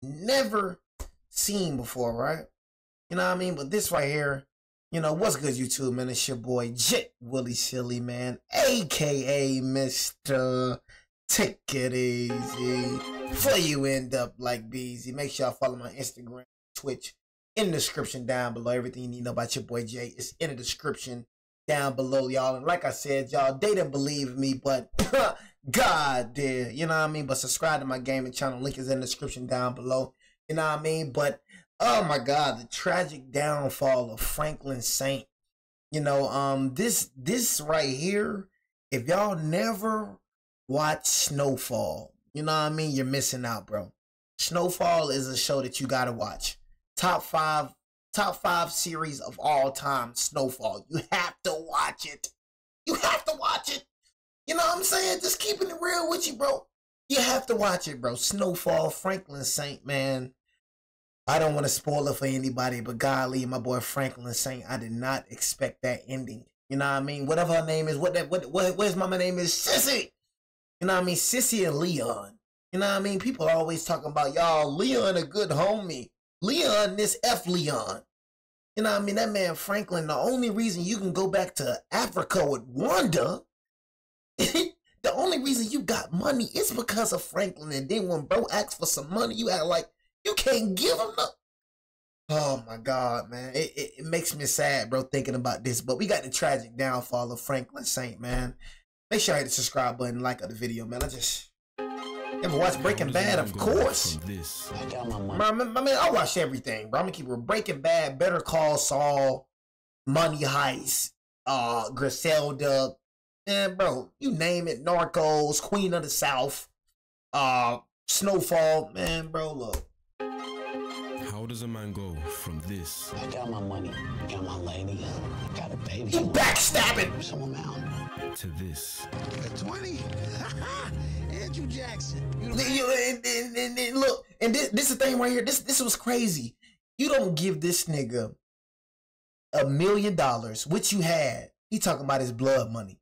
never seen before, right? You know what I mean? But this right here, you know, what's good, YouTube, man? It's your boy, J Willie Silly, man, a.k.a. Mr. Take It Easy. Before you end up like Beezy, make sure y'all follow my Instagram, Twitch, in the description down below. Everything you need to know about your boy Jay is in the description down below, y'all. And like I said, y'all, they didn't believe me, but God did. You know what I mean? But subscribe to my gaming channel. Link is in the description down below. You know what I mean? But oh my God, the tragic downfall of Franklin Saint. You know, this right here, if y'all never watch Snowfall, you know what I mean, you're missing out, bro. Snowfall is a show that you gotta watch. Top five series of all time, Snowfall. You have to watch it. You have to watch it. You know what I'm saying? Just keeping it real with you, bro. You have to watch it, bro. Snowfall, Franklin Saint, man. I don't want to spoil it for anybody, but golly, my boy Franklin Saint, I did not expect that ending. You know what I mean? Whatever her name is, what his mama name is, Sissy. You know what I mean? Sissy and Leon. You know what I mean? People are always talking about, y'all, Leon a good homie. Leon, this F Leon. You know what I mean? That man Franklin, the only reason you can go back to Africa with Wanda, the only reason you got money is because of Franklin. And then when bro asks for some money, you act like you can't give him no. Oh my God, man. It makes me sad, bro, thinking about this. But we got the tragic downfall of Franklin Saint, man. Make sure I hit the subscribe button, like the video, man. I just never watched Breaking Bad, of course. I got my money. I mean, I watch everything, bro. I'm gonna keep it Breaking Bad, Better Call Saul, Money Heist, Griselda, and bro, you name it, Narcos, Queen of the South, Snowfall, man, bro, look. How does a man go from this? I got my money, got my lady, got a baby. You backstabbing! Some amount. To this. At 20? Andrew Jackson. Look, and this is the thing right here. This was crazy. You don't give this nigga $1 million, which you had. He talking about his blood money.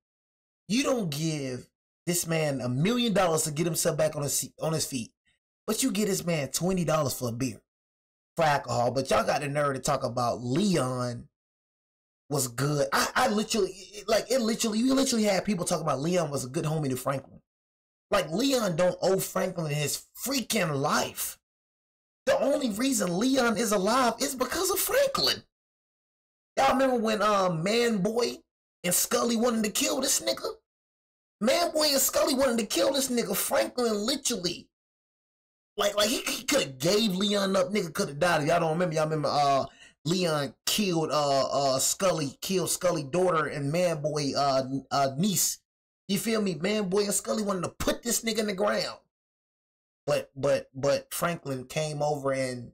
You don't give this man $1 million to get himself back on his feet, but you get this man $20 for a beer, for alcohol. But y'all got the nerve to talk about Leon was good. I literally, like, you literally had people talking about Leon was a good homie to Franklin. Like, Leon don't owe Franklin his freaking life. The only reason Leon is alive is because of Franklin. Y'all remember when Manboy and Scully wanted to kill this nigga? Manboy and Scully wanted to kill this nigga. Franklin literally, like he could have gave Leon up. Nigga could have died. If y'all don't remember, y'all remember Leon killed Scully daughter and Manboy niece. You feel me? Manboy and Scully wanted to put this nigga in the ground. But Franklin came over and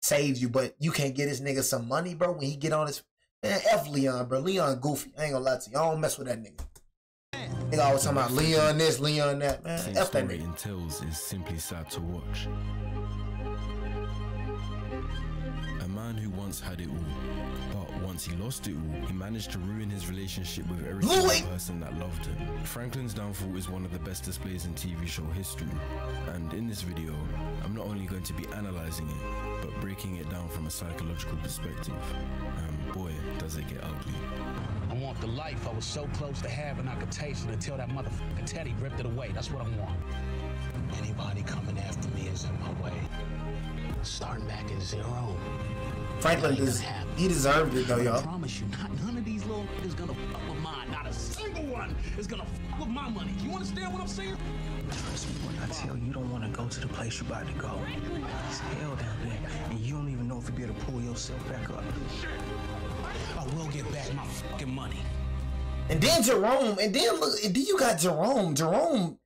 saved you. But you can't get this nigga some money, bro, when he get on his, man, F Leon, bro. Leon goofy. I ain't gonna lie to you. I don't mess with that nigga. Nigga always talking about Leon this, Leon that, man. F that nigga. Entails is simply sad to watch. A man who once had it all, but once he lost it all, he managed to ruin his relationship with every single person that loved him. Franklin's downfall is one of the best displays in TV show history, and in this video, I'm not only going to be analyzing it, but breaking it down from a psychological perspective. And boy, does it get ugly. I want the life I was so close to having I could taste it until that motherfucking Teddy ripped it away. That's what I want. Anybody coming after me is in my way. Starting back at zero. Franklin, he deserved it though, y'all. I promise you, none of these little niggas gonna fuck with mine. Not a single one is gonna fuck with my money. You understand what I'm saying? Trust me when I tell you, you don't want to go to the place you're about to go. It's hell down there, and you don't even know if you'll be able to pull yourself back up. I will get back my fucking money. And then Jerome, and then look, and then you got Jerome. Jerome,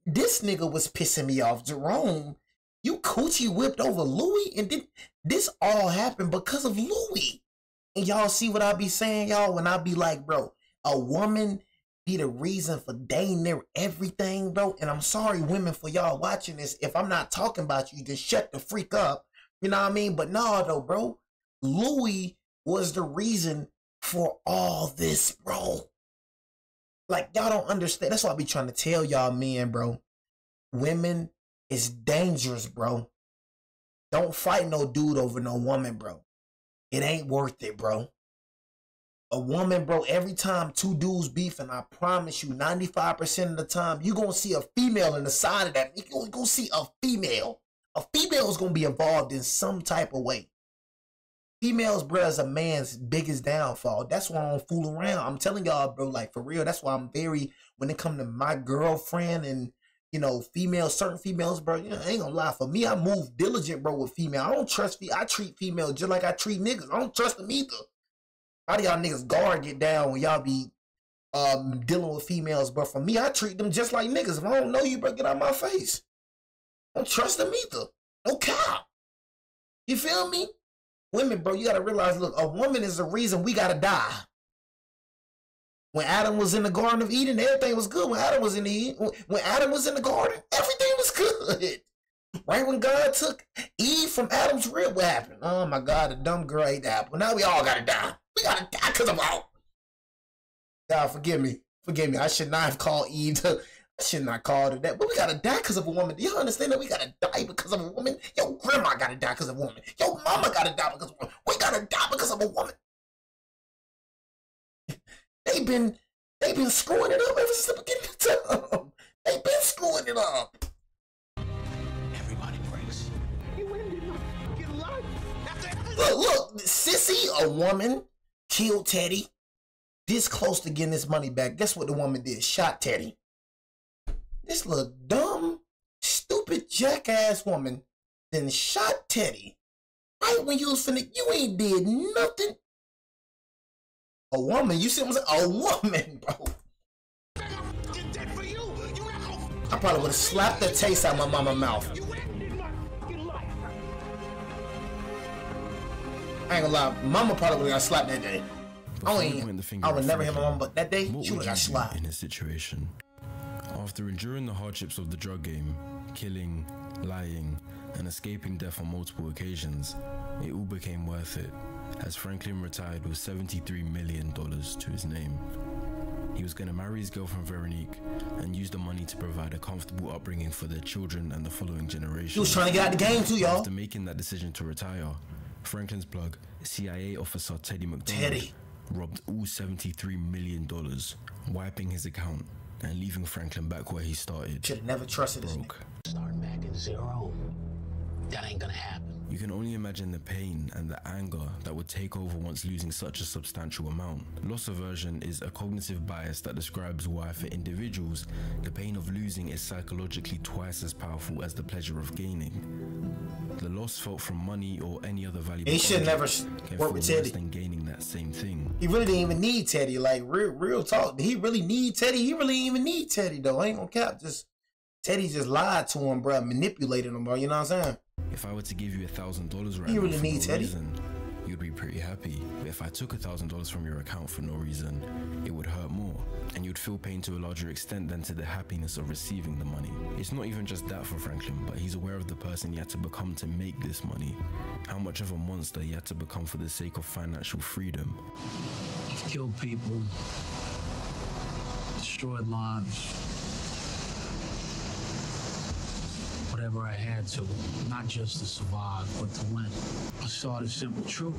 this nigga was pissing me off. Jerome, you coochie whipped over Louis, and then this all happened because of Louis. And y'all see what I be saying, y'all, when I be like, bro, a woman be the reason for dang near everything, bro. And I'm sorry, women, for y'all watching this. If I'm not talking about you, just shut the freak up. You know what I mean? But no, though, bro, Louis was the reason for all this, bro. Like, y'all don't understand. That's why I be trying to tell y'all men, bro. Women is dangerous, bro. Don't fight no dude over no woman, bro. It ain't worth it, bro. A woman, bro, every time two dudes beefing, I promise you, 95% of the time, you gonna see a female in the side of that. You gonna see a female. A female is gonna be involved in some type of way. Females, bro, is a man's biggest downfall. That's why I don't fool around. I'm telling y'all, bro, like, for real, that's why I'm very, when it comes to my girlfriend and, you know, females, certain females, bro, you know, I ain't gonna lie. For me, I move diligent, bro, with female. I don't trust, I treat females just like I treat niggas. I don't trust them either. How do y'all niggas guard get down when y'all be dealing with females, bro? For me, I treat them just like niggas. If I don't know you, bro, get out my face. I don't trust them either. No cap. You feel me? Women, bro, you gotta realize, look, a woman is the reason we gotta die. When Adam was in the Garden of Eden, everything was good. When Adam was in the garden, everything was good. Right when God took Eve from Adam's rib, what happened? Oh my God, the dumb girl ate the apple. Now we all gotta die. We gotta die because of all. God, forgive me. Forgive me. I should not have called Eve to, I should not call her that. But we gotta die because of a woman. Do you understand that we gotta die because of a woman? Your grandma gotta die because of a woman. Your mama gotta die because of a woman. We gotta die because of a woman. They've been screwing it up ever since the beginning of time. They've been screwing it up. Everybody breaks. You ended my fucking life. Look, Sissy, a woman, killed Teddy. This close to getting his money back. Guess what the woman did? Shot Teddy. This little dumb, stupid, jackass woman then shot Teddy. Right when you was finna, you ain't did nothing. A woman, you see what I'm saying? A woman, bro. I probably would have slapped the taste out of my mama's mouth. I ain't gonna lie, mama probably would have got slapped that day. I would never hit my mama, but that day, she would have got slapped. In his situation, after enduring the hardships of the drug game, killing, lying, and escaping death on multiple occasions, it all became worth it, as Franklin retired with $73 million to his name. He was going to marry his girlfriend Veronique and use the money to provide a comfortable upbringing for their children and the following generation. He was trying to get out the game too, y'all. After making that decision to retire, Franklin's plug, CIA officer Teddy McDonald, robbed all $73 million, wiping his account and leaving Franklin back where he started. Should have never trusted this nigga. Starting back at zero. That ain't gonna happen. You can only imagine the pain and the anger that would take over once losing such a substantial amount. Loss aversion is a cognitive bias that describes why, for individuals, the pain of losing is psychologically twice as powerful as the pleasure of gaining. The loss felt from money or any other valuable he should never work with Teddy. Than gaining that same thing. He really didn't even need Teddy. Like, real talk. Did he really need Teddy? He really didn't even need Teddy, though. I ain't gonna cap. Teddy just lied to him, bro. Manipulated him, bro. You know what I'm saying? If I were to give you $1,000 right you now really for need no Teddy? reason, you'd be pretty happy. But if I took $1,000 from your account for no reason, it would hurt more, and you'd feel pain to a larger extent than to the happiness of receiving the money. It's not even just that for Franklin, but he's aware of the person he had to become to make this money. How much of a monster he had to become for the sake of financial freedom. I've killed people, destroyed lives. Whatever I had to, not just to survive, but to win. I saw the simple truth.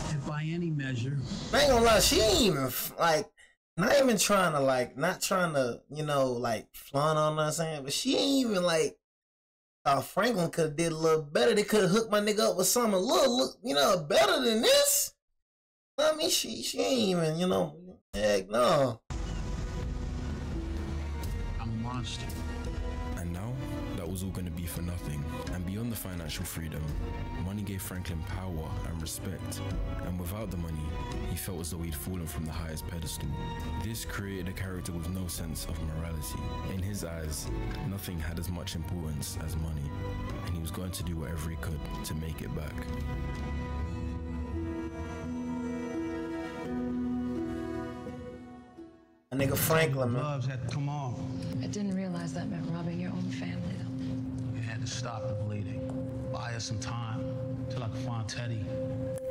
If by any measure, I ain't gonna lie, she ain't even, like, not even trying to, like, not trying to, you know, like, flaunt on her, saying, but she ain't even, like, Franklin could have did a little better. They could have hooked my nigga up with something a little, you know, better than this. I mean, she ain't even, you know, heck no. I'm a monster. And now, that was all going to be for nothing. And beyond the financial freedom, money gave Franklin power and respect. And without the money, he felt as though he'd fallen from the highest pedestal. This created a character with no sense of morality. In his eyes, nothing had as much importance as money, and he was going to do whatever he could to make it back. A nigga Franklin, man. Gloves had to come off. I didn't realize that meant robbing your own family, though. You had to stop the bleeding. Buy us some time till I could find Teddy.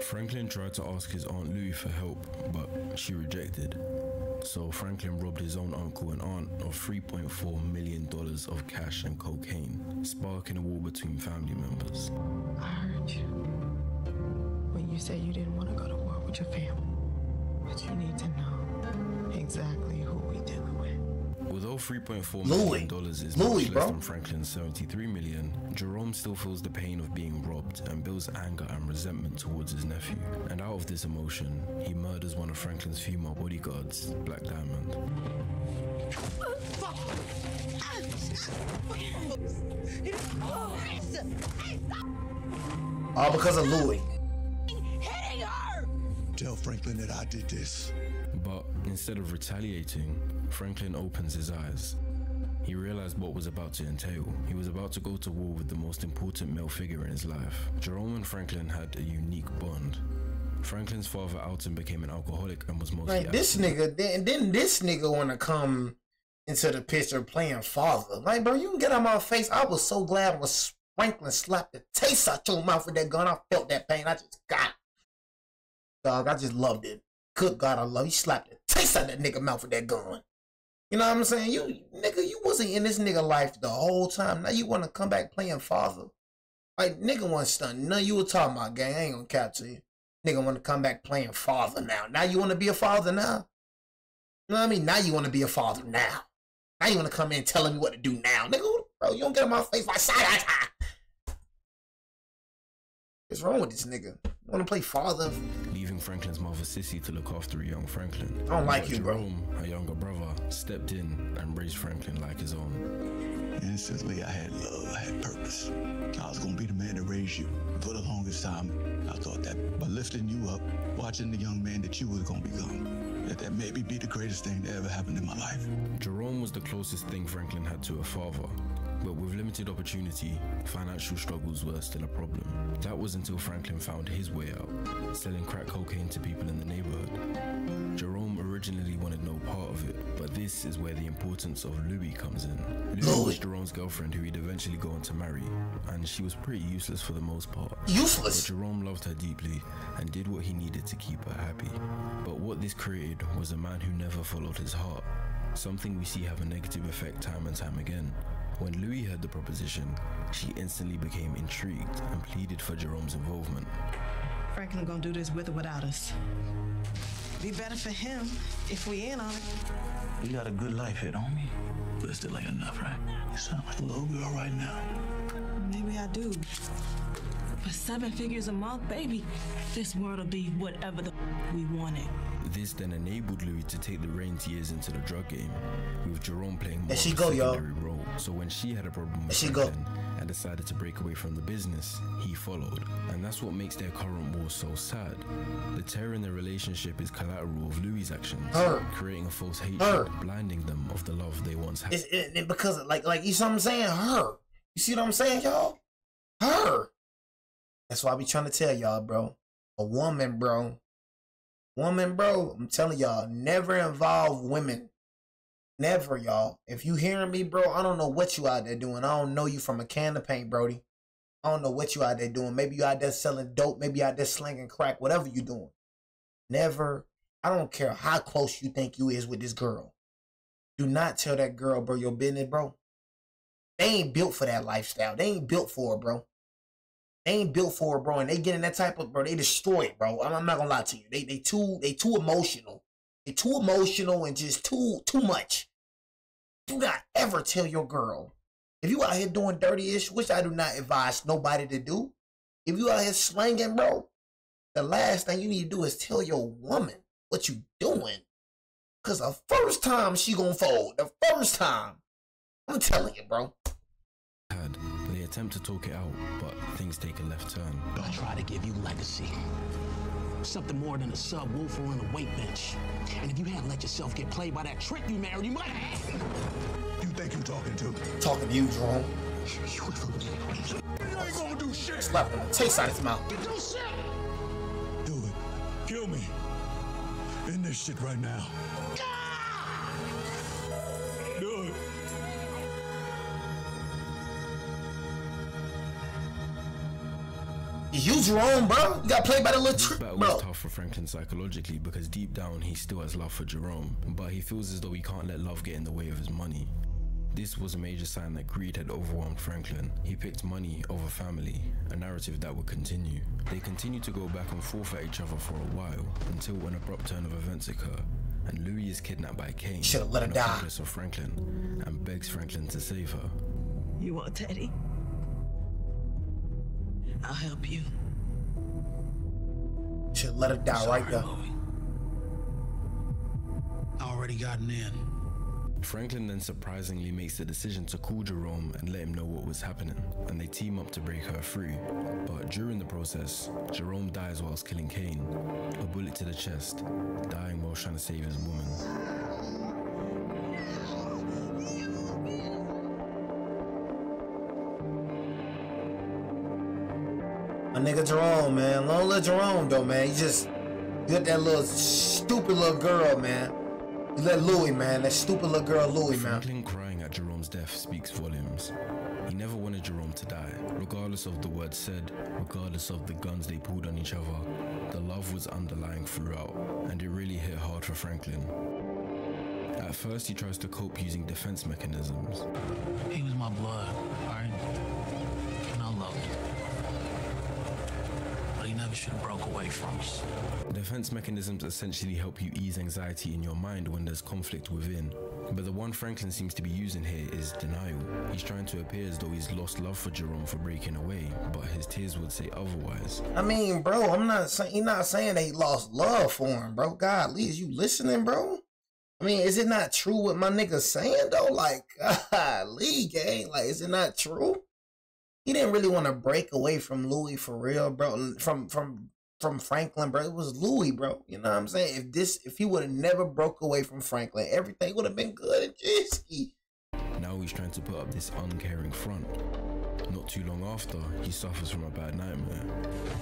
Franklin tried to ask his Aunt Louie for help, but she rejected. So Franklin robbed his own uncle and aunt of $3.4 million of cash and cocaine, sparking a war between family members. I heard you when you said you didn't want to go to war with your family. But you need to know exactly who we dealing with. Although $3.4 million is much less than Franklin's $73 million, Jerome still feels the pain of being robbed and builds anger and resentment towards his nephew. And out of this emotion, he murders one of Franklin's female bodyguards, Black Diamond. All because of Louis. Tell Franklin that I did this. But instead of retaliating, Franklin opens his eyes. He realized what was about to entail. He was about to go to war with the most important male figure in his life. Jerome and Franklin had a unique bond. Franklin's father, Alton, became an alcoholic and was mostly like this nigga. Then this nigga want to come into the picture playing father. Like, bro, you can get out my face. I was so glad when Franklin slapped the taste out your mouth with that gun. I felt that pain. I just got it. Dog, I just loved it. Good God, I love you. Slapped the taste out that nigga mouth with that gun. You know what I'm saying? You wasn't in this nigga life the whole time. Now you want to come back playing father? Like, nigga wasn't stunned. None you were talking about, gang. I ain't gonna capture you. Nigga want to come back playing father now. Now you want to be a father now? You know what I mean? Now you want to be a father now. Now you want to come in telling me what to do now. Nigga, bro, you don't get on my face like side. What's wrong with this nigga? You want to play father? Leaving Franklin's mother Sissy to look after a young Franklin. I don't like you, bro. Jerome, her younger brother, stepped in and raised Franklin like his own. Instantly, I had love, I had purpose. I was gonna be the man to raise you. For the longest time, I thought that by lifting you up, watching the young man that you were gonna become, that maybe be the greatest thing that ever happened in my life. Jerome was the closest thing Franklin had to a father. But with limited opportunity, financial struggles were still a problem. That was until Franklin found his way out, selling crack cocaine to people in the neighborhood. Jerome originally wanted no part of it, but this is where the importance of Louis comes in. Louis was Jerome's girlfriend who he'd eventually go on to marry, and she was pretty useless for the most part. Useless? But Jerome loved her deeply and did what he needed to keep her happy. But what this created was a man who never followed his heart, something we see have a negative effect time and time again. When Louis heard the proposition, she instantly became intrigued and pleaded for Jerome's involvement. Franklin gonna do this with or without us. Be better for him if we in on it. You got a good life here, don't me? But it still ain't enough, right? You sound like a little girl right now. Maybe I do. But 7 figures a month, baby, this world'll be whatever the we want it. This then enabled Louis to take the reins years into the drug game, with Jerome playing more of a secondary role. So when she had a problem with Franklin and decided to break away from the business, he followed. And that's what makes their current war so sad. The tear in their relationship is collateral of Louis' actions, creating a false hatred, blinding them of the love they once had. Because, like, you see what I'm saying? Her. You see what I'm saying, y'all? Her. That's why I be trying to tell y'all, bro. A woman, bro, I'm telling y'all, never involve women. Never, y'all. If you hearing me, bro, I don't know what you out there doing. I don't know you from a can of paint, Brody. I don't know what you out there doing. Maybe you out there selling dope. Maybe you out there slinging crack. Whatever you doing. Never. I don't care how close you think you is with this girl. Do not tell that girl, bro, your business, bro. They ain't built for that lifestyle. They ain't built for it, bro. They ain't built for it, bro, and they get in that type of, bro, they destroy it, bro. I'm not gonna lie to you. They too emotional. They too emotional and just too much. Do not ever tell your girl. If you out here doing dirty-ish, which I do not advise nobody to do. If you out here slanging, bro, the last thing you need to do is tell your woman what you doing. Cause the first time she gonna fold. The first time. I'm telling you, bro. They attempt to talk it out, but things take a left turn. I try to give you legacy. Something more than a subwoofer and a weight bench. And if you hadn't let yourself get played by that trick you married, you might have. You think you're talking to? Talking to you, Jerome. You ain't gonna do shit. Slap him. Taste out his mouth. Do it. Kill me. End this shit right now. Do it. You Jerome, bro. You got played by the little This trick, battle bro. was tough for Franklin psychologically because deep down he still has love for Jerome, but he feels as though he can't let love get in the way of his money. This was a major sign that greed had overwhelmed Franklin. He picked money over family, a narrative that would continue. They continued to go back and forth at each other for a while, until an abrupt turn of events occur, and Louis is kidnapped by Kane, Should've let her an die. accomplice of Franklin, and begs Franklin to save her. You want Teddy? I'll help you. Should let her die right there. Louis. I already gotten in. Franklin then surprisingly makes the decision to call Jerome and let him know what was happening, and they team up to break her free. But during the process, Jerome dies whilst killing Kane, a bullet to the chest, dying while trying to save his woman. My nigga Jerome, man. Long live Jerome, though, man. You got that little stupid little girl, man. You let Louis, man. That stupid little girl, Louis, man. Franklin crying at Jerome's death speaks volumes. He never wanted Jerome to die, regardless of the words said, regardless of the guns they pulled on each other. The love was underlying throughout, and it really hit hard for Franklin. At first, he tries to cope using defense mechanisms. He was my blood, alright? And I loved him. But he never should have broke away from us. Defense mechanisms essentially help you ease anxiety in your mind when there's conflict within. But the one Franklin seems to be using here is denial. He's trying to appear as though he's lost love for Jerome for breaking away, but his tears would say otherwise. I mean, bro, I'm not saying you're not saying that he lost love for him, bro. God, Lee, is you listening, bro? I mean, is it not true what my nigga's saying though? Like, Lee, gang, like, is it not true? He didn't really want to break away from Louis for real, bro. From Franklin, bro. It was Louis, bro. You know what I'm saying? If he would have never broke away from Franklin, everything would have been good and jisky. Now he's trying to put up this uncaring front. Not too long after, he suffers from a bad nightmare.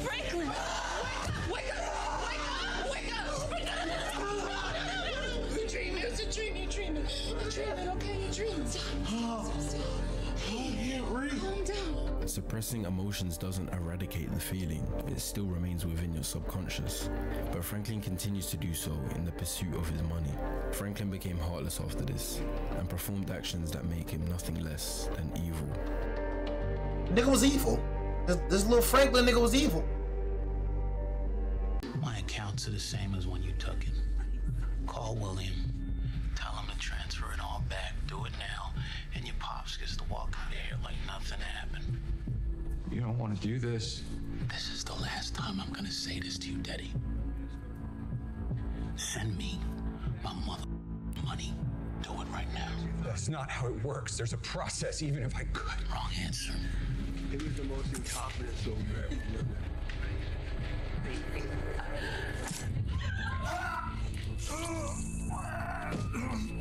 Franklin! Wake up! Wake up! Wake up! Wake up! You're dreaming. It's a dream. You're dreaming. You're dreaming, okay? You're dreaming. Calm down. Suppressing emotions doesn't eradicate the feeling, it still remains within your subconscious. But Franklin continues to do so in the pursuit of his money. Franklin became heartless after this, and performed actions that make him nothing less than evil. Nigga was evil. This little Franklin nigga was evil. My accounts are the same as when you took it. Call William. Tell him to transfer it all back. Do it now. And your pops gets to walk out of here like nothing happened. You don't want to do this. This is the last time I'm gonna say this to you, Daddy. Send me my mother money. Do it right now. That's not how it works. There's a process, even if I could. Wrong answer. It was the most incompetent soldier ever lived.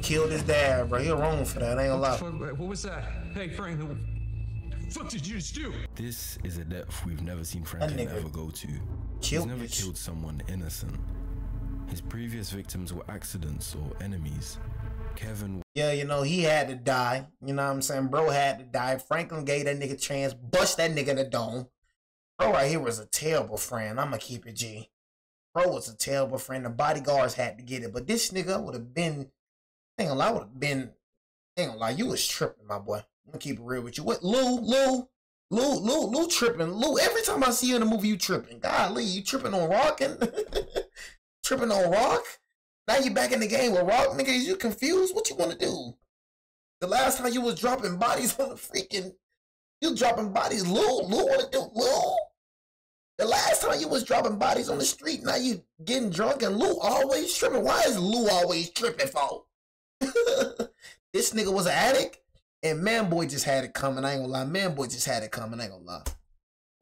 Killed his dad, bro. He wrong for that. I ain't gonna lie. What was that? Hey, Frank, what the fuck did you just do? This is a depth we've never seen Franklin nigga ever go to. He's killed never bitch. killed someone innocent. His previous victims were accidents or enemies. Kevin, Yeah, you know, he had to die. You know what I'm saying? Bro had to die. Franklin gave that nigga a chance, bust that nigga in the dome. Bro right here was a terrible friend. I'ma keep it G. Bro was a terrible friend. The bodyguards had to get it. But this nigga would have been, ain't gonna lie, would have been, ain't gonna lie, you was tripping, my boy. I'm gonna keep it real with you. What, Lou tripping. Lou, every time I see you in the movie, you tripping. Golly, you tripping on Rock and tripping on Rock? Now you back in the game with Rock, nigga. Is you confused? What you want to do? The last time you was dropping bodies on the freaking, you dropping bodies, Lou want to do, Lou? The last time you was dropping bodies on the street, now you getting drunk and Lou always tripping. Why is Lou always tripping for? This nigga was an addict, and Man Boy just had it coming. I ain't gonna lie. Man Boy just had it coming. I ain't gonna lie.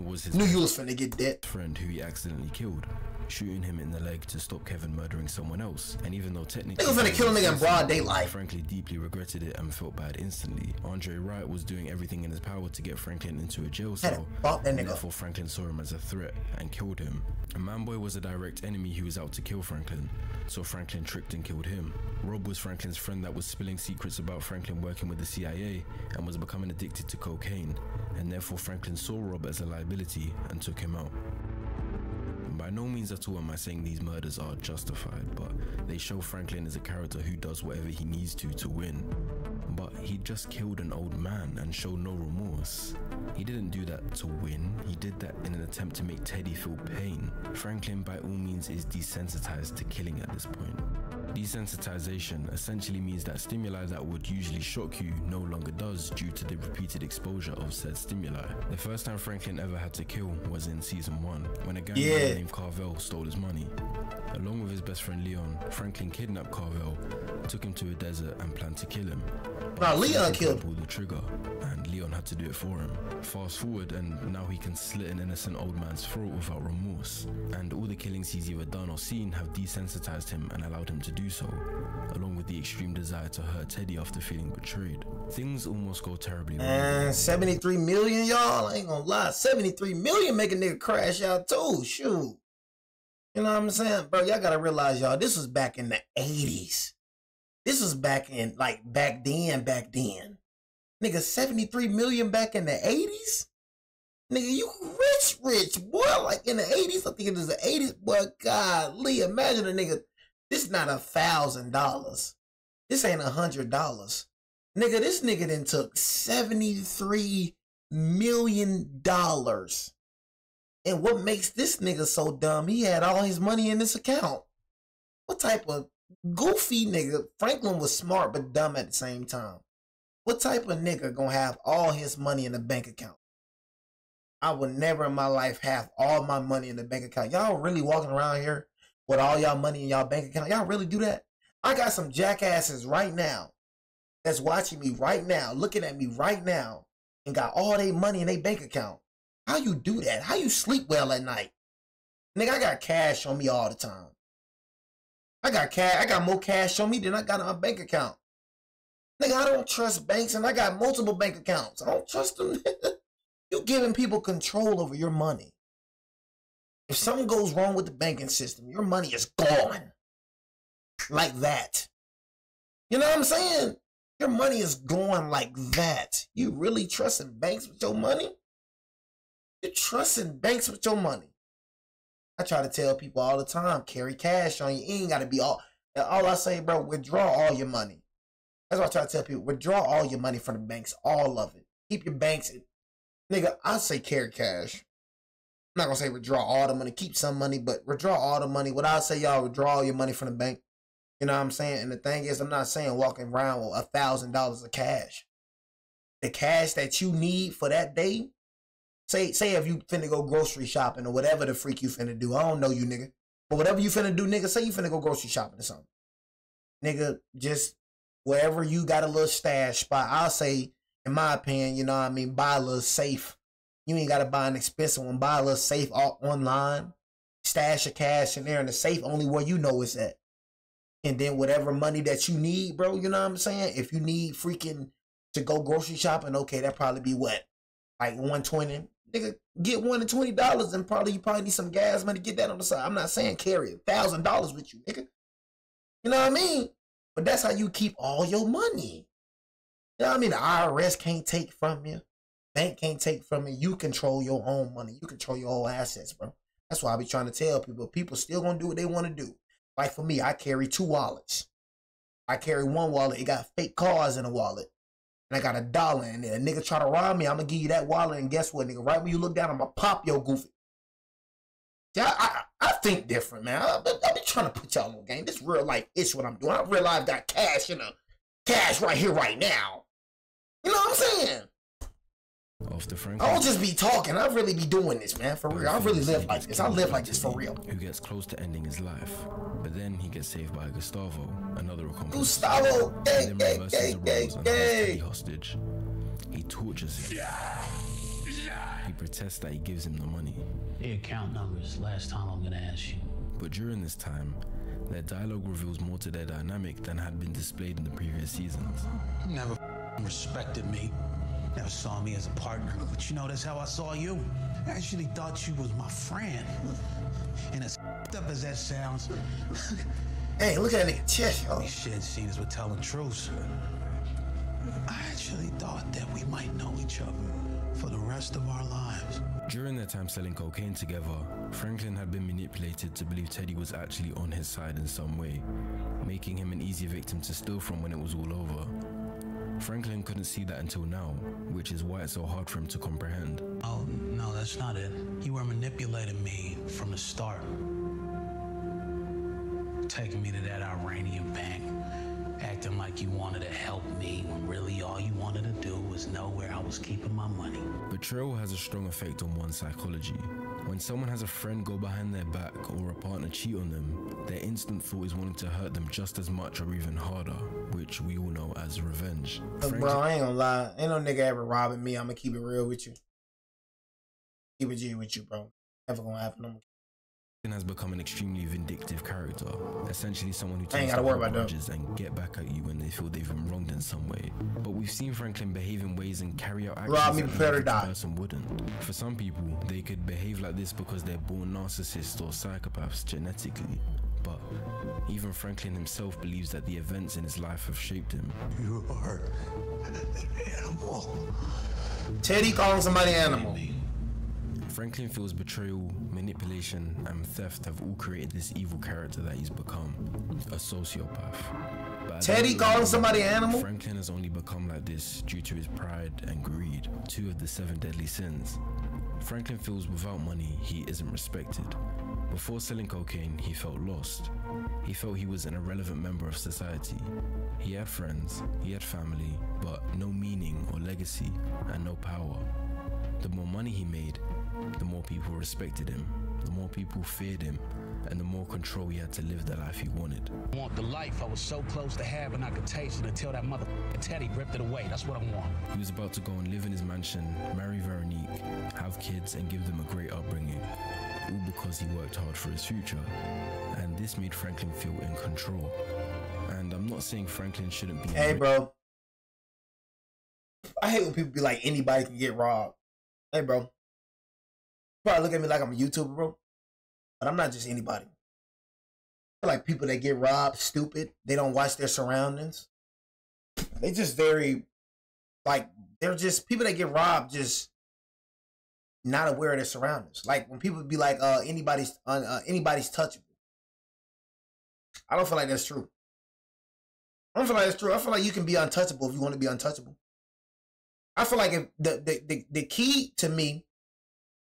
was his Knew you was finna get dead. friend who he accidentally killed, shooting him in the leg to stop Kevin murdering someone else. And even though technically Nigga finna kill a nigga in broad daylight. Frankly deeply regretted it and felt bad instantly. Andre Wright was doing everything in his power to get Franklin into a jail cell, bought that and nigga. therefore Franklin saw him as a threat and killed him. And Manboy was a direct enemy who was out to kill Franklin, so Franklin tricked and killed him. Rob was Franklin's friend that was spilling secrets about Franklin working with the CIA and was becoming addicted to cocaine, and therefore Franklin saw Rob as a liability accountability and took him out. By no means at all am I saying these murders are justified, but they show Franklin as a character who does whatever he needs to win. But he just killed an old man and showed no remorse. He didn't do that to win, he did that in an attempt to make Teddy feel pain. Franklin by all means is desensitized to killing at this point. Desensitization essentially means that stimuli that would usually shock you no longer does due to the repeated exposure of said stimuli. The first time Franklin ever had to kill was in season 1, when a gangster named Carvel stole his money. Along with his best friend Leon, Franklin kidnapped Carvel, took him to a desert and planned to kill him. Now Leon killed him. Pulled the trigger, and Leon had to do it for him. Fast forward, and now he can slit an innocent old man's throat without remorse. And all the killings he's either done or seen have desensitized him and allowed him to do so, along with the extreme desire to hurt Teddy after feeling betrayed. Things almost go terribly wrong. And 73 million, y'all. I ain't gonna lie. 73 million make a nigga crash out too. Shoot. You know what I'm saying? Bro, y'all gotta realize, y'all, this was back in the 80s. This was back in, like, back then. Nigga, 73 million back in the 80s? Nigga, you rich, boy. Like, in the 80s, I think it was the 80s. Boy, golly, imagine a nigga. This is not $1,000. This ain't $100. Nigga, this nigga then took $73 million. And what makes this nigga so dumb, he had all his money in this account. What type of goofy nigga? Franklin was smart but dumb at the same time. What type of nigga gonna have all his money in the bank account? I would never in my life have all my money in the bank account. Y'all really walking around here with all y'all money in y'all bank account? Y'all really do that? I got some jackasses right now that's watching me right now, looking at me right now, and got all their money in their bank account. How you do that? How you sleep well at night? Nigga, I got cash on me all the time. I got cash. I got more cash on me than I got in my bank account. Nigga, I don't trust banks, and I got multiple bank accounts. I don't trust them. You're giving people control over your money. If something goes wrong with the banking system, your money is gone. Like that. You know what I'm saying? Your money is gone like that. You really trusting banks with your money? You're trusting banks with your money. I try to tell people all the time, carry cash on you. You ain't got to be all I say, bro, withdraw all your money. That's what I try to tell people. Withdraw all your money from the banks, all of it. Keep your banks. Nigga, I say carry cash. I'm not going to say withdraw all the money. Keep some money, but withdraw all the money. What I say, y'all, withdraw all your money from the bank. You know what I'm saying? And the thing is, I'm not saying walking around with $1,000 of cash. The cash that you need for that day, say if you finna go grocery shopping or whatever the freak you finna do. I don't know you, nigga. But whatever you finna do, nigga, say you finna go grocery shopping or something. Nigga, just wherever you got a little stash spot, I'll say, in my opinion, you know what I mean, buy a little safe. You ain't got to buy an expensive one. Buy a little safe online. Stash your cash in there in the safe only where you know it's at. And then whatever money that you need, bro, you know what I'm saying? If you need freaking to go grocery shopping, okay, that probably be what? Like $120. Nigga, get $120 and you probably need some gas money. Get that on the side. I'm not saying carry $1,000 with you, nigga. You know what I mean? But that's how you keep all your money. You know what I mean? The IRS can't take from you. Bank can't take from you. You control your own money. You control your own assets, bro. That's why I be trying to tell people. People still gonna do what they want to do. Like for me, I carry 2 wallets. I carry one wallet. It got fake cards in the wallet. And I got $1 in there. A nigga try to rob me, I'm gonna give you that wallet. And guess what, nigga? Right when you look down, I'm gonna pop your goofy. I think different, man. I be trying to put y'all on game. This real life is what I'm doing. I realize I got cash cash right here, right now. You know what I'm saying? I don't just be talking. I really be doing this, man. For real. I really live like this. I live like this for real. Who gets close to ending his life, but then he gets saved by Gustavo, another accomplice. Gustavo, hostage. He tortures him. He protests that he gives him the money. The account numbers. Last time I'm gonna ask you. But during this time, their dialogue reveals more to their dynamic than had been displayed in the previous seasons. You never respected me. Never saw me as a partner, but you know that's how I saw you. I actually thought you was my friend. And as up as that sounds, hey, look at that nigga chest, yo. These shed scenes were telling truths. I actually thought that we might know each other. for the rest of our lives. During their time selling cocaine together, Franklin had been manipulated to believe Teddy was actually on his side in some way, making him an easy victim to steal from when it was all over. Franklin couldn't see that until now, which is why it's so hard for him to comprehend. Oh, no, that's not it. You were manipulating me from the start. Taking me to that Iranian bank, acting like you wanted to help me when really all you wanted to do was know where I was keeping my money. Betrayal has a strong effect on one's psychology. When someone has a friend go behind their back or a partner cheat on them, their instant thought is wanting to hurt them just as much or even harder, which we all know as revenge. Bro, I ain't gonna lie. Ain't no nigga ever robbing me. I'm gonna keep it real with you. Keep it G with you, bro. Never gonna happen. Franklin has become an extremely vindictive character, essentially someone who ain't takes gotta worry about grudges and get back at you when they feel they've been wronged in some way. But we've seen Franklin behave in ways and carry out actions Rob me, that prepare to the die. person wouldn't. For some people, they could behave like this because they're born narcissists or psychopaths genetically. But even Franklin himself believes that the events in his life have shaped him. You are an animal. Teddy calling somebody animal. Franklin feels betrayal, manipulation, and theft have all created this evil character that he's become, a sociopath. But at Teddy the end of the calling day, somebody animal? Franklin has only become like this due to his pride and greed, two of the 7 deadly sins. Franklin feels without money, he isn't respected. Before selling cocaine, he felt lost. He felt he was an irrelevant member of society. He had friends, he had family, but no meaning or legacy, and no power. The more money he made, the more people respected him, the more people feared him, and the more control he had to live the life he wanted. I want the life I was so close to having I could taste it until that motherfucking Teddy ripped it away. That's what I want. He was about to go and live in his mansion, marry Veronique, have kids, and give them a great upbringing, all because he worked hard for his future. And this made Franklin feel in control. And I'm not saying Franklin shouldn't be... Hey, bro. I hate when people be like, anybody can get robbed. Hey, bro. You probably look at me like I'm a YouTuber, bro. But I'm not just anybody. I feel like people that get robbed, stupid. They don't watch their surroundings. They just very, like, they're just, people that get robbed just not aware of their surroundings. Like, when people be like, anybody's touchable. I don't feel like that's true. I don't feel like that's true. I feel like you can be untouchable if you want to be untouchable. I feel like if the key to me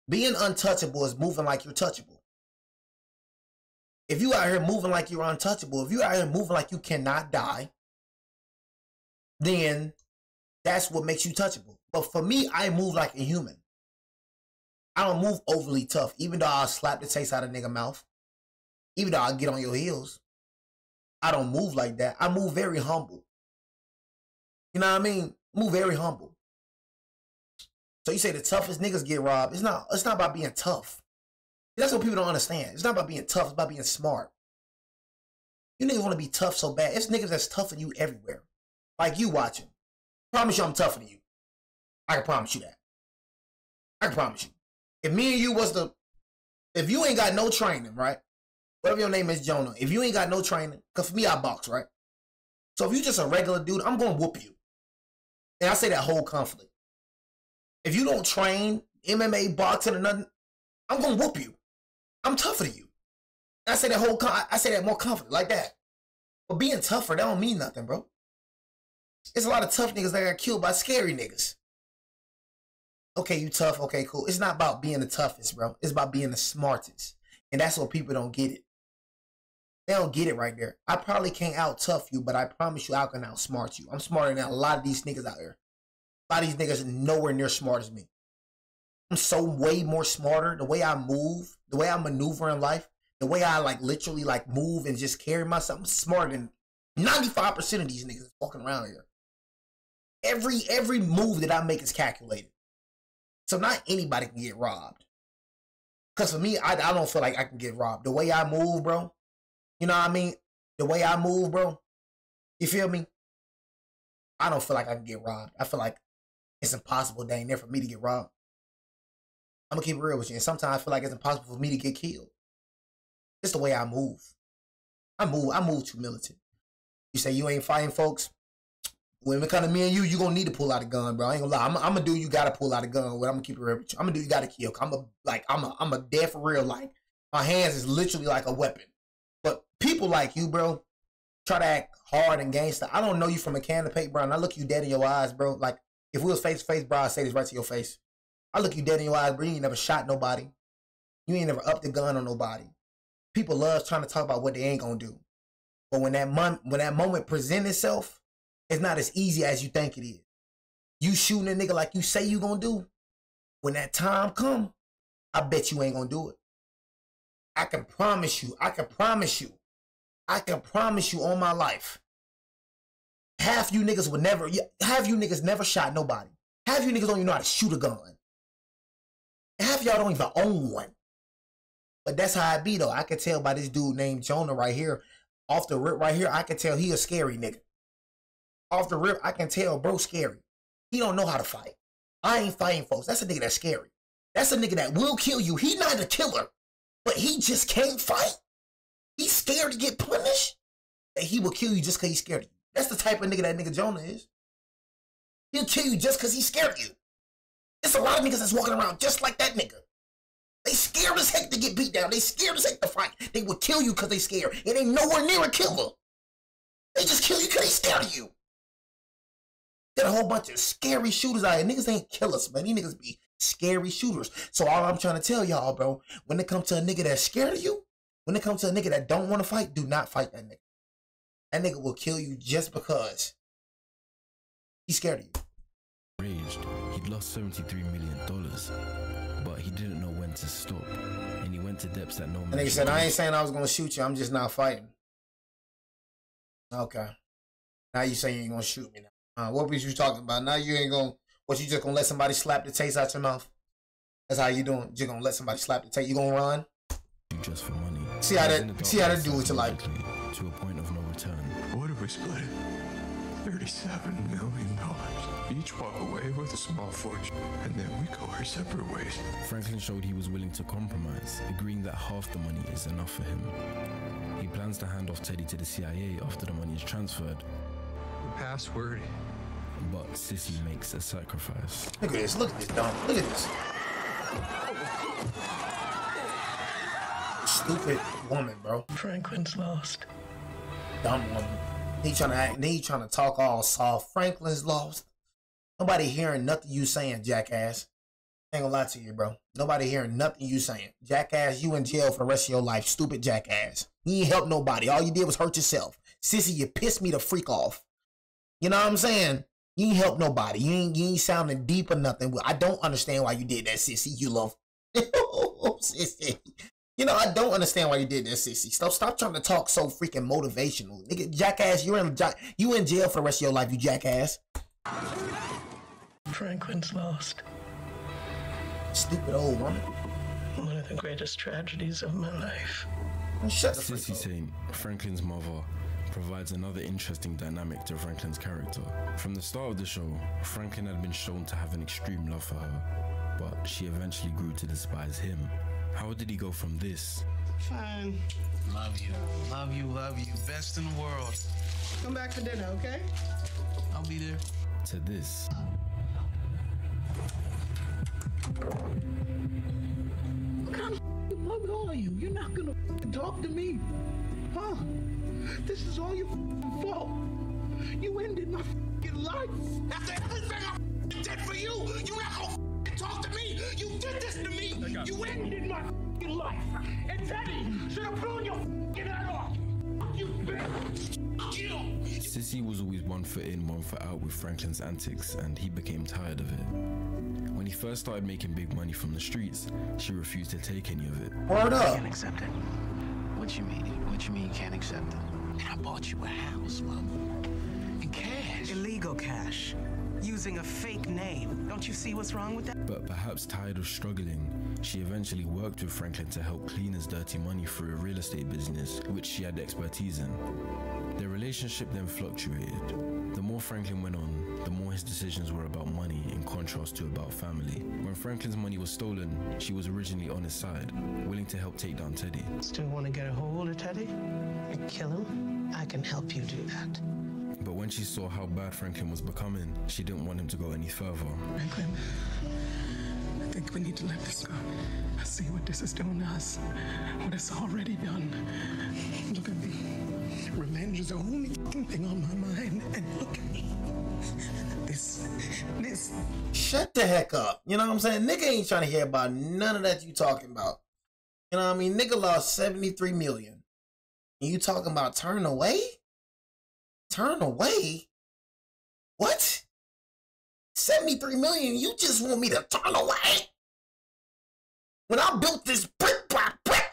being untouchable is moving like you're touchable. If you out here moving like you're untouchable, if you out here moving like you cannot die, then that's what makes you touchable. But for me, I move like a human. I don't move overly tough, even though I'll slap the taste out of nigga mouth. Even though I'll get on your heels. I don't move like that. I move very humble. You know what I mean? Move very humble. So you say the toughest niggas get robbed. It's not about being tough. That's what people don't understand. It's not about being tough. It's about being smart. You niggas want to be tough so bad. It's niggas that's tougher than you everywhere. Like you watching. Promise you I'm tougher than you. I can promise you that. I can promise you. If me and you if you ain't got no training, right? Whatever your name is, Jonah. If you ain't got no training, because for me, I box, right? So if you just a regular dude, I'm going to whoop you. And I say that whole confident. If you don't train MMA, boxing, or nothing, I'm going to whoop you. I'm tougher than you. And I say that more confident, like that. But being tougher, that don't mean nothing, bro. There's a lot of tough niggas that got killed by scary niggas. Okay, you tough. Okay, cool. It's not about being the toughest, bro. It's about being the smartest. And that's what people don't get it. They don't get it right there. I probably can't out-tough you, but I promise you I can outsmart you. I'm smarter than a lot of these niggas out here. A lot of these niggas are nowhere near smart as me. I'm so way more smarter. The way I move, the way I maneuver in life, the way I literally move and just carry myself, I'm smarter than 95% of these niggas walking around here. Every move that I make is calculated. So not anybody can get robbed. Because for me, I don't feel like I can get robbed. The way I move, bro. You know what I mean? The way I move, bro. You feel me? I don't feel like I can get robbed. I feel like it's impossible dang near for me to get robbed. I'm going to keep it real with you. And sometimes I feel like it's impossible for me to get killed. It's the way I move. I move too militant. You say you ain't fighting folks? When it comes to me and you gonna need to pull out a gun, bro. I ain't gonna lie. I'm a dude you gotta pull out a gun with. I'm gonna keep it real with you. I'm a dude you gotta kill. I'm a dead for real. Like, my hands is literally like a weapon. But people like you, bro, try to act hard and gangster. I don't know you from a can of paint, bro, and I look you dead in your eyes, bro. Like, if we was face to face, bro, I'd say this right to your face. I look you dead in your eyes, bro. You ain't never shot nobody. You ain't never upped the gun on nobody. People love trying to talk about what they ain't gonna do. But when that moment presents itself, it's not as easy as you think it is. You shooting a nigga like you say you gonna do, when that time come, I bet you ain't gonna do it. I can promise you on my life. Half you niggas never shot nobody. Half you niggas don't even know how to shoot a gun. Half y'all don't even own one. But that's how I be though. I can tell by this dude named Jonah right here, off the rip right here, I can tell he a scary nigga. Off the rip, I can tell bro scary. He don't know how to fight. I ain't fighting folks. That's a nigga that's scary. That's a nigga that will kill you. He not a killer, but he just can't fight. He's scared to get punished. And he will kill you just because he's scared of you. That's the type of nigga that nigga Jonah is. He'll kill you just because he's scared of you. There's a lot of niggas that's walking around just like that nigga. They scared as heck to get beat down. They scared as heck to fight. They will kill you because they scared. It ain't nowhere near a killer. They just kill you because they scared of you. Got a whole bunch of scary shooters out here. Niggas ain't killers, man. These niggas be scary shooters. So all I'm trying to tell y'all, bro, when it comes to a nigga that's scared of you, when it comes to a nigga that don't want to fight, do not fight that nigga. That nigga will kill you just because he's scared of you. Raged, he'd lost $73 million, but he didn't know when to stop, and he went to depths that no man. And nigga said, I ain't saying I was gonna shoot you, I'm just not fighting. Okay. Now you say you ain't gonna shoot me now. What was you talking about? Now you ain't gonna, what, you just gonna let somebody slap the taste out your mouth? That's how you doing? You gonna let somebody slap the taste? You gonna run? Just for money. See how that do with your life. To a point of no return. What if we split it? $37 million. Each walk away with a small fortune, and then we go our separate ways. Franklin showed he was willing to compromise, agreeing that half the money is enough for him. He plans to hand off Teddy to the CIA after the money is transferred. The password. But Sissy makes a sacrifice. Look at this, Dom. Look at this. Stupid woman, bro. Franklin's lost. Dumb woman. He trying to talk all soft. Franklin's lost. Nobody hearing nothing you saying, jackass. Ain't gonna lie to you, bro. Nobody hearing nothing you saying. Jackass, you in jail for the rest of your life. Stupid jackass. You ain't help nobody. All you did was hurt yourself. Sissy, you pissed me the freak off. You know what I'm saying? You ain't help nobody. You ain't sounding deep or nothing. I don't understand why you did that, Sissy. You love Sissy. You know, I don't understand why you did that, Sissy. Stop trying to talk so freaking motivational. Nigga, jackass, you in jail for the rest of your life, you jackass. Franklin's lost. Stupid old woman. One of the greatest tragedies of my life. Shut the Sissy Saint, Franklin's mother, provides another interesting dynamic to Franklin's character. From the start of the show, Franklin had been shown to have an extreme love for her, but she eventually grew to despise him. How did he go from this? Fine. Love you. Love you, love you. Best in the world. Come back for dinner, okay? I'll be there. To this. What kind of mother are you? You're not gonna talk to me. Huh? This is all your fault. You ended my life. After everything I did for you, you're not gonna talk to me. You did this to me. You ended my life. And Teddy should have blown your head off. You bitch. Sissy was always one foot in, one foot out with Franklin's antics, and he became tired of it. When he first started making big money from the streets, she refused to take any of it. Word up. I can't accept it. What you mean? What you mean you can't accept it? And I bought you a house, Mom. In cash. Illegal cash. Using a fake name. Don't you see what's wrong with that? But perhaps tired of struggling, she eventually worked with Franklin to help clean his dirty money through a real estate business, which she had expertise in. Their relationship then fluctuated. The more Franklin went on, the more his decisions were about money in contrast to about family. When Franklin's money was stolen, she was originally on his side, willing to help take down Teddy. Still want to get a hold of Teddy and kill him? I can help you do that. But when she saw how bad Franklin was becoming, she didn't want him to go any further. Franklin, I think we need to let this go. I see what this is doing to us, what it's already done. Look at me. Revenge is the only thing on my mind, and look at me. This. Shut the heck up. You know what I'm saying? Nigga ain't trying to hear about none of that you talking about. You know what I mean? Nigga lost 73 million. And you talking about turn away? Turn away? What? 73 million? You just want me to turn away? When I built this brick by brick?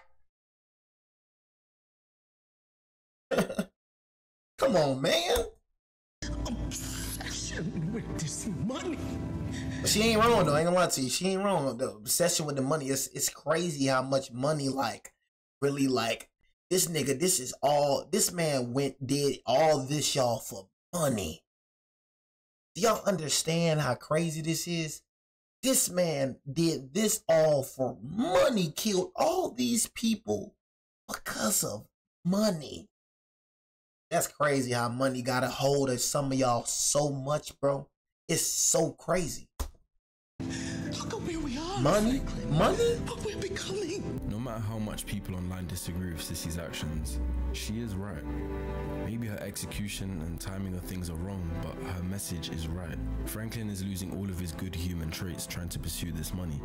Come on, man. Obsession with this money. But she ain't wrong though. I ain't gonna lie to you. She ain't wrong. The obsession with the money. It's crazy how much money, like, really, like, this nigga, this man did all this, y'all, for money. Do y'all understand how crazy this is? This man did this all for money, killed all these people because of money. That's crazy how money got a hold of some of y'all so much, bro. It's so crazy. Look at where we are. Money? Money? What we're becoming. No matter how much people online disagree with Sissy's actions, she is right. Maybe her execution and timing of things are wrong, but her message is right. Franklin is losing all of his good human traits trying to pursue this money.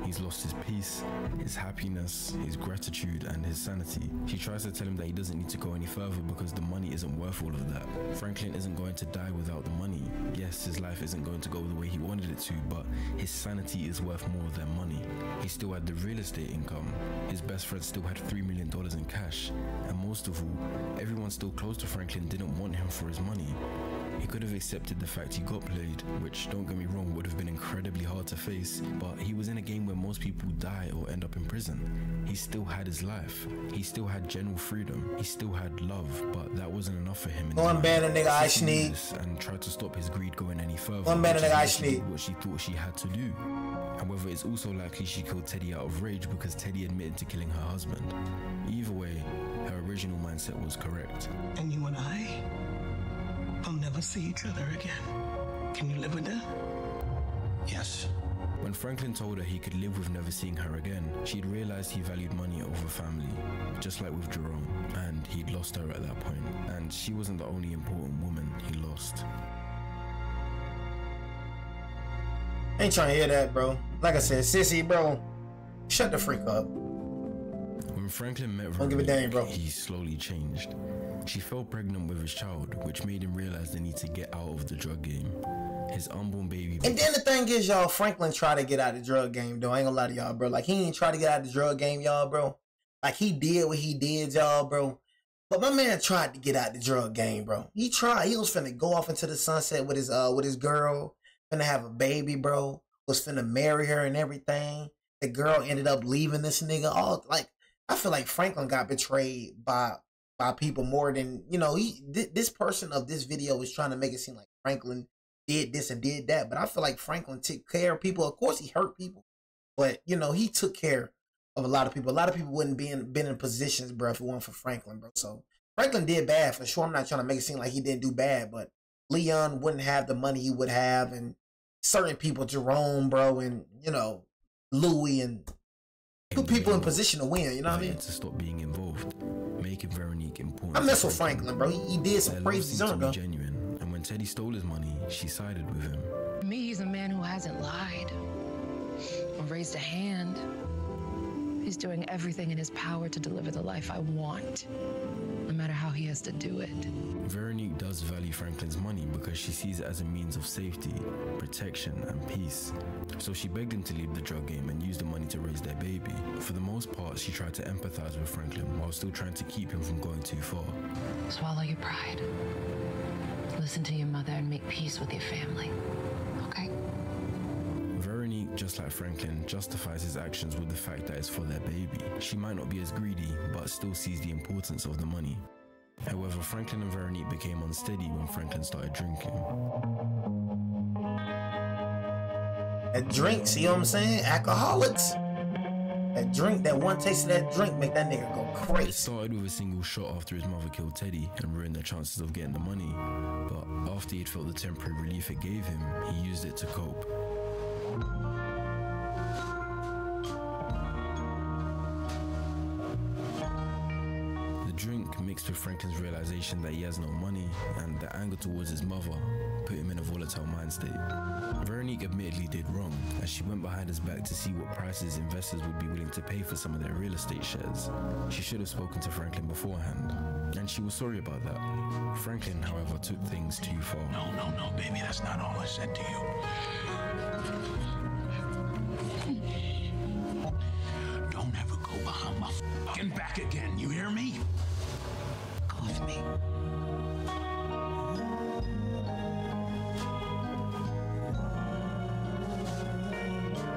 He's lost his peace, his happiness, his gratitude, and his sanity. She tries to tell him that he doesn't need to go any further because the money isn't worth all of that. Franklin isn't going to die without the money. Yes, his life isn't going to go the way he wanted it to, but his sanity is worth more than money. He still had the real estate income. His best friend still had $3 million in cash. And most of all, everyone still close to Franklin didn't want him for his money. He could have accepted the fact he got played, which, don't get me wrong, would have been incredibly hard to face, but he was in a game where most people die or end up in prison. He still had his life. He still had general freedom. He still had love, but that wasn't enough for him. One better nigga I need. And tried to stop his greed going any further. One better nigga I need. What she thought she had to do. However, it's also likely she killed Teddy out of rage because Teddy admitted to killing her husband. Either way, her original mindset was correct. And you and I will never see each other again. Can you live with that? Yes. When Franklin told her he could live with never seeing her again, she'd realized he valued money over family, just like with Jerome, and he'd lost her at that point. And she wasn't the only important woman he lost. Ain't trying to hear that, bro. Like I said, Sissy, bro, shut the freak up. When Franklin met Don't give a damn, bro. He slowly changed. She fell pregnant with his child, which made him realize the need to get out of the drug game. His unborn baby. And then the thing is, y'all, Franklin tried to get out of the drug game, though. I ain't gonna lie to y'all, bro. Like, he ain't try to get out of the drug game, y'all, bro. Like, he did what he did, y'all, bro. But my man tried to get out the drug game, bro. He tried. He was finna go off into the sunset with his girl. Finna have a baby, bro. Was finna marry her and everything. The girl ended up leaving this nigga. All like, I feel like Franklin got betrayed by people more than, you know, this person of this video was trying to make it seem like Franklin did this and did that. But I feel like Franklin took care of people. Of course he hurt people, but you know, he took care of a lot of people. A lot of people wouldn't been in positions, bro, if it weren't for Franklin, bro. So Franklin did bad for sure. I'm not trying to make it seem like he didn't do bad, but Leon wouldn't have the money he would have, and certain people, Jerome, bro, and you know, Louis, and put people in position to win. You know what I mean? To stop being involved, making Veronique important. I mess with Franklin, bro. He did some crazy stuff, bro. Genuine, and when Teddy stole his money, she sided with him. For me, he's a man who hasn't lied or raised a hand. He's doing everything in his power to deliver the life I want, no matter how he has to do it. Veronique does value Franklin's money because she sees it as a means of safety, protection, and peace. So she begged him to leave the drug game and use the money to raise their baby. For the most part, she tried to empathize with Franklin while still trying to keep him from going too far. Swallow your pride. Listen to your mother and make peace with your family. Okay? Veronique, just like Franklin, justifies his actions with the fact that it's for their baby. She might not be as greedy, but still sees the importance of the money. However, Franklin and Veronique became unsteady when Franklin started drinking. That drink, see what I'm saying? Alcoholics. That drink, that one taste of that drink make that nigga go It crazy. started with a single shot after his mother killed Teddy and ruined their chances of getting the money. But after he'd felt the temporary relief it gave him, he used it to cope. The drink, mixed with Franklin's realization that he has no money and the anger towards his mother, put him in a volatile mind state. Veronique admittedly did wrong, as she went behind his back to see what prices investors would be willing to pay for some of their real estate shares. She should have spoken to Franklin beforehand, and she was sorry about that. Franklin, however, took things too far. No, baby, that's not all I said to you. Don't ever go behind my fucking back again, you hear me? Go with me.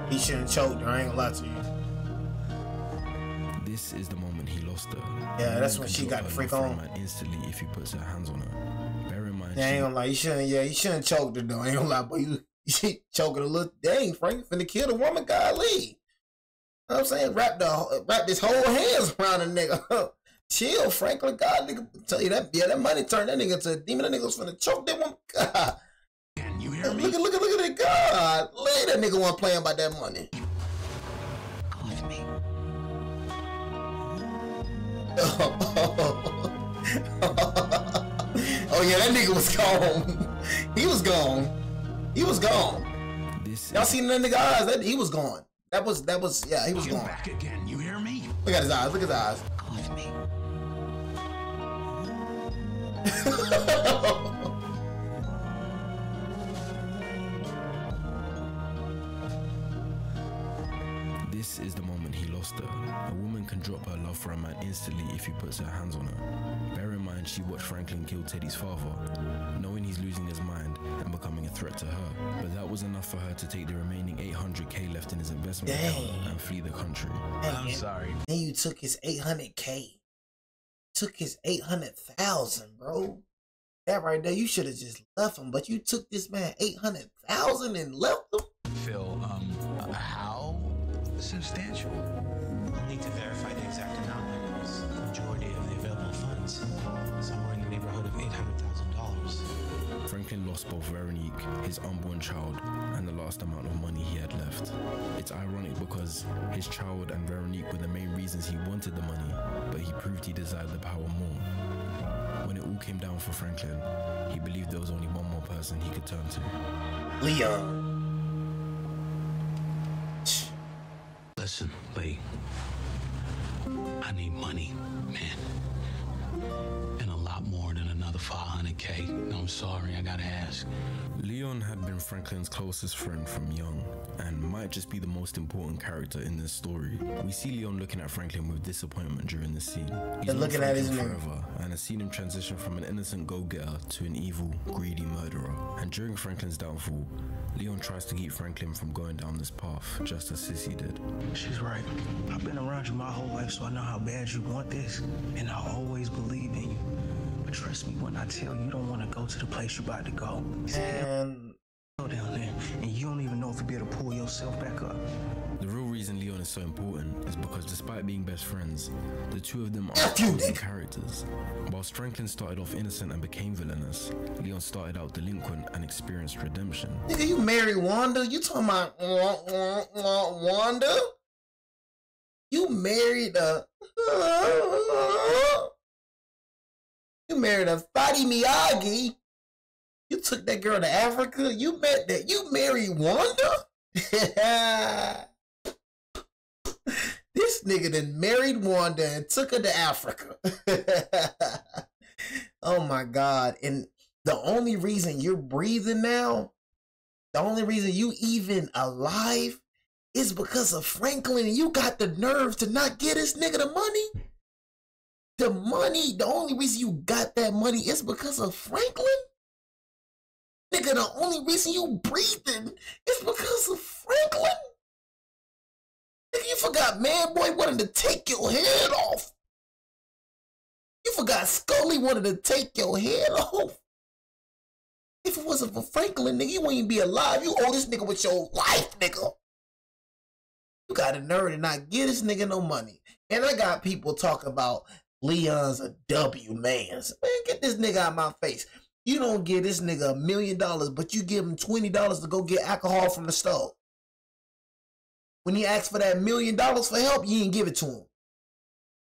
He shouldn't choked her, I ain't gonna lie to you. This is the moment he lost her. Yeah, that's when she got the freak on. Instantly if he puts her hands on her. Bear in mind, Yeah, I ain't gonna lie, you shouldn't choke her though. I ain't gonna lie, but you choking a little. Dang, Frank, finna kill the woman, golly. You know what I'm saying? Wrap this whole hands around a nigga. Chill, Franklin. God, nigga, tell you that. Yeah, that money turned that nigga to a demon. That nigga was finna choke that woman. God. Can you hear me? Look at that. God, look that nigga wasn't playing about that money. Go with me. Oh yeah, that nigga was gone. He was gone. Y'all seen that nigga eyes? He was gone. That was yeah, he was gone. Back again, you hear me? Look at his eyes. Go with me. This is the moment he lost her. A woman can drop her love for a man instantly if he puts her hands on her. Bear in mind, she watched Franklin kill Teddy's father, knowing he's losing his mind and becoming a threat to her. But that was enough for her to take the remaining $800K left in his investment account and flee the country. I'm sorry. Then you took his $800K. Took his $800,000, bro. That right there, you should have just left him. But you took this man $800,000 and left him. Phil, how substantial? We'll need to verify the exact amount, but it was the majority of the available funds, somewhere in the neighborhood of $800,000. Franklin lost both Veronique, his unborn child, and the last amount of money he had left. It's ironic because his child and Veronique were the main reasons he wanted the money, but he proved he desired the power more. When it all came down for Franklin, he believed there was only one more person he could turn to. Leon. Listen, Lee. I need money, man. And a lot more than another $500K. No, I'm sorry, I gotta ask. Leon had been Franklin's closest friend from young, and might just be the most important character in this story. We see Leon looking at Franklin with disappointment during this scene. He's looking at his name forever, and has seen him transition from an innocent go-getter to an evil, greedy murderer. And during Franklin's downfall, Leon tries to keep Franklin from going down this path, just as Sissy did. She's right. I've been around you my whole life, so I know how bad you want this, and I always believe in you. But trust me when I tell you, you don't want to go to the place you're about to go. And go down there, and you don't even know if you'll be able to pull yourself back up. The real reason Leon is so important is because despite being best friends, the two of them are opposing characters. Whilst Franklin started off innocent and became villainous, Leon started out delinquent and experienced redemption. Nigga, you married Wanda? You talking about Wanda? You married you married a Fadi Miyagi. You took that girl to Africa. You married Wanda? This nigga done married Wanda and took her to Africa. Oh my God. And the only reason you're breathing now, the only reason you even alive is because of Franklin, and you got the nerve to not get this nigga the money? The money, the only reason you got that money is because of Franklin? Nigga, the only reason you breathing is because of Franklin? Nigga, you forgot Man Boy wanted to take your head off. You forgot Scully wanted to take your head off. If it wasn't for Franklin, nigga, you wouldn't even be alive. You owe this nigga with your life, nigga. You got a nerve to not give this nigga no money. And I got people talking about Leon's a W mans. Man, get this nigga out of my face. You don't give this nigga $1 million, but you give him $20 to go get alcohol from the store. When he asked for that $1 million for help, you didn't give it to him.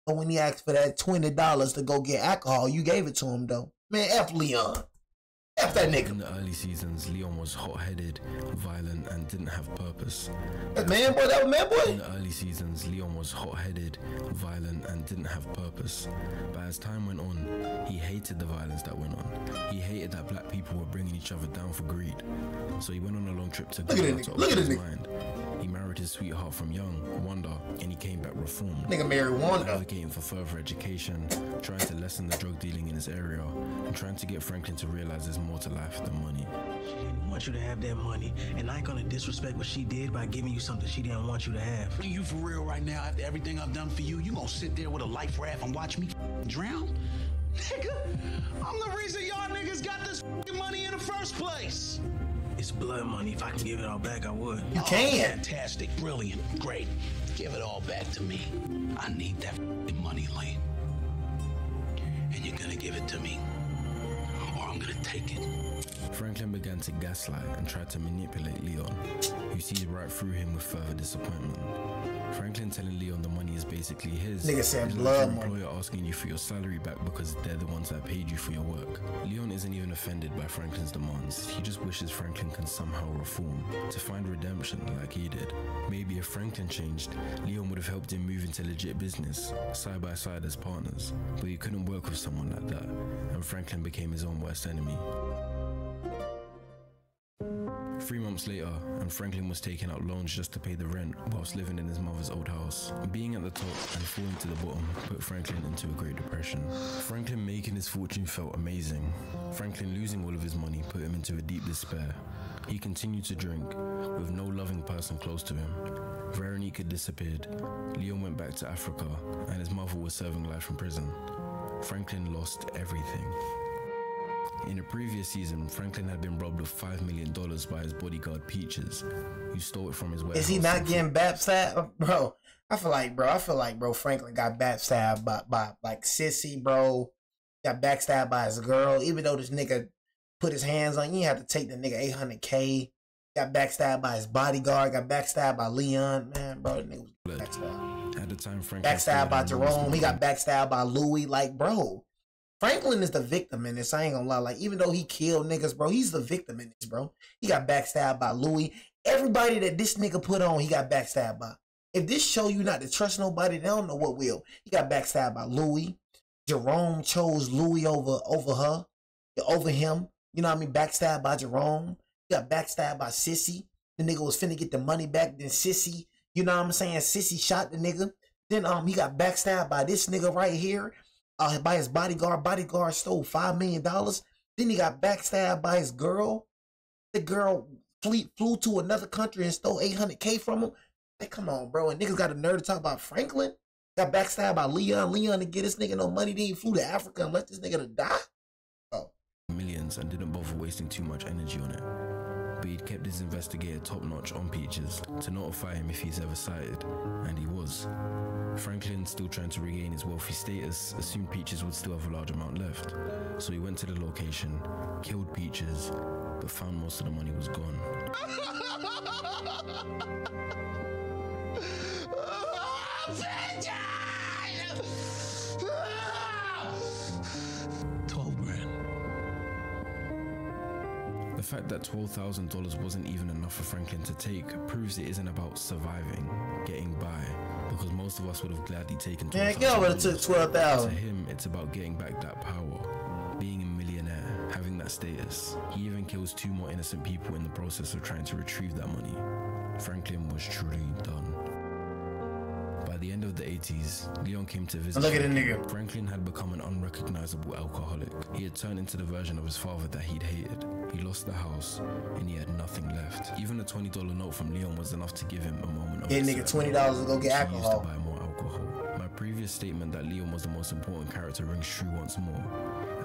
But when he asked for that $20 to go get alcohol, you gave it to him though. Man, F Leon. F that nigga. In the early seasons, Leon was hot-headed, violent, and didn't have purpose. That man boy, that was man boy? In the early seasons, Leon was hot-headed, violent, and didn't have purpose. But as time went on, he hated the violence that went on. He hated that black people were bringing each other down for greed. So he went on a long trip to Ghana to open his mind. He married his sweetheart from young, Wanda, and he came back reformed. Nigga married Wanda. Advocating for further education, trying to lessen the drug dealing in his area, and trying to get Franklin to realize there's more to life than money. She didn't want you to have that money, and I ain't gonna disrespect what she did by giving you something she didn't want you to have. You for real right now, after everything I've done for you, you gonna sit there with a life raft and watch me drown? Nigga, I'm the reason y'all niggas got this money in the first place. It's blood money. If I can give it all back, I would. You can. Fantastic, brilliant, great. Give it all back to me. I need that money, Lane. And you're gonna give it to me, or I'm gonna take it. Franklin began to gaslight and tried to manipulate Leon, who sees right through him with further disappointment. Franklin telling Leon the money is basically his. Nigga said It's blood like money. your employer asking you for your salary back because they're the ones that paid you for your work. Leon isn't even offended by Franklin's demands. He just wishes Franklin can somehow reform, to find redemption like he did. Maybe if Franklin changed, Leon would have helped him move into legit business, side by side as partners. But he couldn't work with someone like that, and Franklin became his own worst enemy. 3 months later, and Franklin was taking out loans just to pay the rent whilst living in his mother's old house. Being at the top and falling to the bottom put Franklin into a Great Depression. Franklin making his fortune felt amazing. Franklin losing all of his money put him into a deep despair. He continued to drink, with no loving person close to him. Veronica disappeared. Leon went back to Africa, and his mother was serving life in prison. Franklin lost everything. In a previous season, Franklin had been robbed of $5 million by his bodyguard Peaches, who stole it from his warehouse. Is he not getting backstabbed? Bro, I feel like, bro, Franklin got backstabbed by like Sissy, bro. Got backstabbed by his girl. Even though this nigga put his hands on you, had to take the nigga $800K. Got backstabbed by his bodyguard. Got backstabbed by Leon. Man, bro, the nigga was backstabbed. At the time, Franklin backstabbed by Jerome. He got backstabbed by Louis. Like, bro, Franklin is the victim in this. I ain't gonna lie. Like, even though he killed niggas, bro, he's the victim in this, bro. He got backstabbed by Louis. Everybody that this nigga put on, he got backstabbed by. If this show you not to trust nobody, they don't know what will. He got backstabbed by Louis. Jerome chose Louis over him. You know what I mean? Backstabbed by Jerome. He got backstabbed by Sissy. The nigga was finna get the money back. Then Sissy, you know what I'm saying? Sissy shot the nigga. Then he got backstabbed by this nigga right here. By his bodyguard. Bodyguard stole $5 million. Then he got backstabbed by his girl. The girl flew to another country and stole $800K from him. Like, come on, bro. And niggas got a nerve to talk about Franklin. Got backstabbed by Leon. Leon to get this nigga no money. Then he flew to Africa and let this nigga to die. Oh. Millions and didn't bother wasting too much energy on it. But he'd kept his investigator top-notch on Peaches to notify him if he's ever sighted, and he was. Franklin, still trying to regain his wealthy status, assumed Peaches would still have a large amount left. So he went to the location, killed Peaches, but found most of the money was gone. The fact that $12,000 wasn't even enough for Franklin to take proves it isn't about surviving, getting by, because most of us would have gladly taken $12,000. Yeah, y'all would have took $12,000. To him, it's about getting back that power, being a millionaire, having that status. He even kills 2 more innocent people in the process of trying to retrieve that money. Franklin was truly done. By the end of the 80s, Leon came to visit. Look at the nigga. Franklin had become an unrecognizable alcoholic. He had turned into the version of his father that he'd hated. He lost the house, and he had nothing left. Even a $20 note from Leon was enough to give him a moment of nigga $20 to go get alcohol. To buy more alcohol. My previous this statement that Leon was the most important character rings true once more,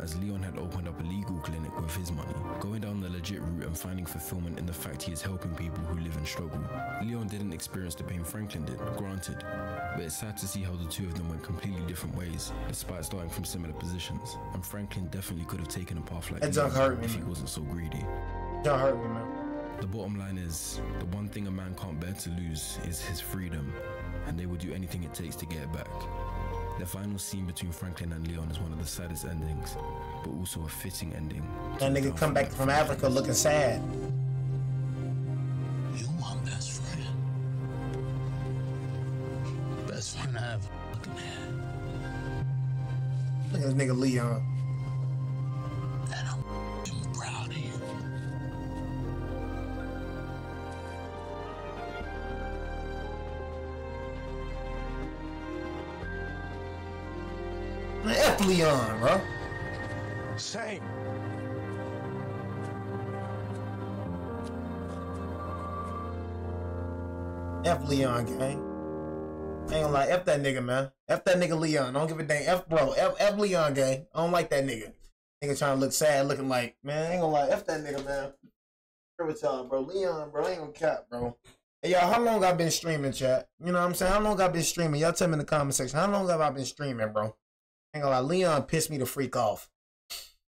as Leon had opened up a legal clinic with his money, going down the legit route and finding fulfillment in the fact he is helping people who live and struggle. Leon didn't experience the pain Franklin did, granted, but it's sad to see how the two of them went completely different ways, despite starting from similar positions, and Franklin definitely could have taken a path like Leon if he wasn't so greedy. That hurt me, man. The bottom line is, the one thing a man can't bear to lose is his freedom, and they will do anything it takes to get it back. The final scene between Franklin and Leon is one of the saddest endings, but also a fitting ending. That nigga come back from Africa looking sad. You my best friend. Best friend I ever fucking had. Look at this nigga Leon. And I'm proud of you. Man, F Leon, bro. Same. F Leon, gang. I ain't gonna lie, F that nigga, man. F that nigga Leon. Don't give a damn. F bro. F Leon, gang. I don't like that nigga. Nigga trying to look sad, looking like, man, I ain't gonna lie, F that nigga, man. Every time, bro. Leon, bro, I ain't gonna cap, bro. Hey, y'all, how long I been streaming, chat? You know what I'm saying? How long I been streaming? Y'all tell me in the comment section. How long have I been streaming, bro? Ain't gonna lie, Leon pissed me the freak off.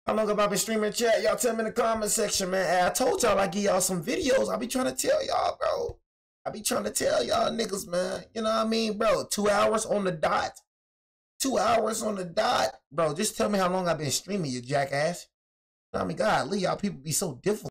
How long have I been streaming, chat? Y'all tell me in the comment section, man. Hey, I told y'all I give y'all some videos. I be trying to tell y'all, bro. I be trying to tell y'all niggas, man. You know what I mean, bro? 2 hours on the dot. 2 hours on the dot. Bro, just tell me how long I've been streaming, you jackass. I mean, God, y'all people be so difficult.